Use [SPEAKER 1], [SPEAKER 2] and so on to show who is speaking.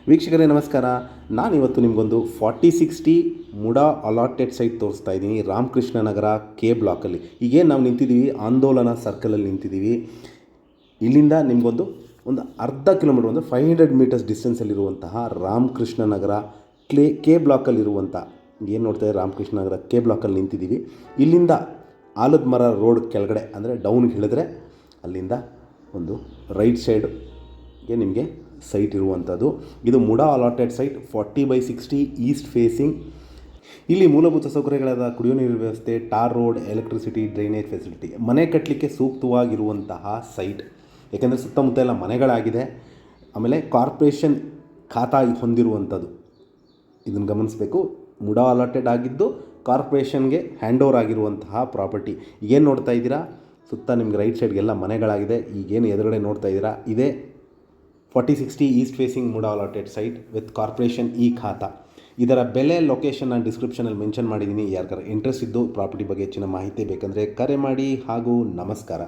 [SPEAKER 1] ವೀಕ್ಷಕರೇ ನಮಸ್ಕಾರ. ನಾನಿವತ್ತು ನಿಮಗೊಂದು 4060 ಮುಡಾ ಅಲಾಟೆಡ್ ಸೈಟ್ ತೋರಿಸ್ತಾ ಇದ್ದೀನಿ. ರಾಮಕೃಷ್ಣ ನಗರ ಕೆ ಬ್ಲಾಕಲ್ಲಿ. ಈಗೇನು ನಾವು ನಿಂತಿದ್ದೀವಿ, ಆಂದೋಲನ ಸರ್ಕಲಲ್ಲಿ ನಿಂತಿದ್ದೀವಿ. ಇಲ್ಲಿಂದ ನಿಮಗೊಂದು ಅರ್ಧ ಕಿಲೋಮೀಟ್ರ್, 500 ಮೀಟರ್ಸ್ ಡಿಸ್ಟೆನ್ಸಲ್ಲಿರುವಂತಹ ರಾಮಕೃಷ್ಣ ನಗರ ಕೆ ಬ್ಲಾಕಲ್ಲಿರುವಂಥ, ಏನು ನೋಡ್ತಾ ರಾಮಕೃಷ್ಣ ನಗರ ಕೆ ಬ್ಲಾಕಲ್ಲಿ ನಿಂತಿದ್ದೀವಿ. ಇಲ್ಲಿಂದ ಆಲದ ಮರ ರೋಡ್ ಕೆಳಗಡೆ ಅಂದರೆ ಡೌನ್ಗೆ ಇಳಿದ್ರೆ ಅಲ್ಲಿಂದ ಒಂದು ರೈಟ್ ಸೈಡ್ಗೆ ನಿಮಗೆ ಸೈಟ್ ಇರುವಂಥದ್ದು. ಇದು MUDA allotted site, 40/60 east facing. ಇಲ್ಲಿ ಮೂಲಭೂತ ಸೌಕರ್ಯಗಳಾದ ಕುಡಿಯೋ ನೀರು ವ್ಯವಸ್ಥೆ, tar road, electricity, drainage facility, ಮನೆ ಕಟ್ಟಲಿಕ್ಕೆ ಸೂಕ್ತವಾಗಿರುವಂತಹ ಸೈಟ್. ಏಕೆಂದರೆ ಸುತ್ತಮುತ್ತ ಎಲ್ಲ ಮನೆಗಳಾಗಿದೆ. ಆಮೇಲೆ ಕಾರ್ಪೊರೇಷನ್ ಖಾತಾ ಹೊಂದಿರುವಂಥದ್ದು, ಇದನ್ನು ಗಮನಿಸಬೇಕು. ಮುಡಾ ಅಲಾಟೆಡ್ ಆಗಿದ್ದು ಕಾರ್ಪೊರೇಷನ್ಗೆ ಹ್ಯಾಂಡ್ ಓವರ್ ಆಗಿರುವಂತಹ ಪ್ರಾಪರ್ಟಿ. ಈಗೇನು ನೋಡ್ತಾ ಇದ್ದೀರಾ, ಸುತ್ತ ನಿಮ್ಗೆ ರೈಟ್ ಸೈಡ್ಗೆಲ್ಲ ಮನೆಗಳಾಗಿದೆ. ಈಗೇನು ಎದುರುಗಡೆ ನೋಡ್ತಾ ಇದ್ದೀರಾ, ಇದೇ 4060 East facing MUDA allotted site with corporation ಖಾತಾ. ಇದರ ಬೆಲೆ, ಲೊಕೇಶನ್ ನಾನು ಡಿಸ್ಕ್ರಿಪ್ಷನಲ್ಲಿ ಮೆನ್ಷನ್ ಮಾಡಿದ್ದೀನಿ. ಯಾರಿಗಾರ ಇಂಟ್ರೆಸ್ಟ್ ಇದ್ದು ಪ್ರಾಪರ್ಟಿ ಬಗ್ಗೆ ಹೆಚ್ಚಿನ ಮಾಹಿತಿ ಬೇಕಂದರೆ ಕರೆ ಮಾಡಿ. ಹಾಗೂ ನಮಸ್ಕಾರ.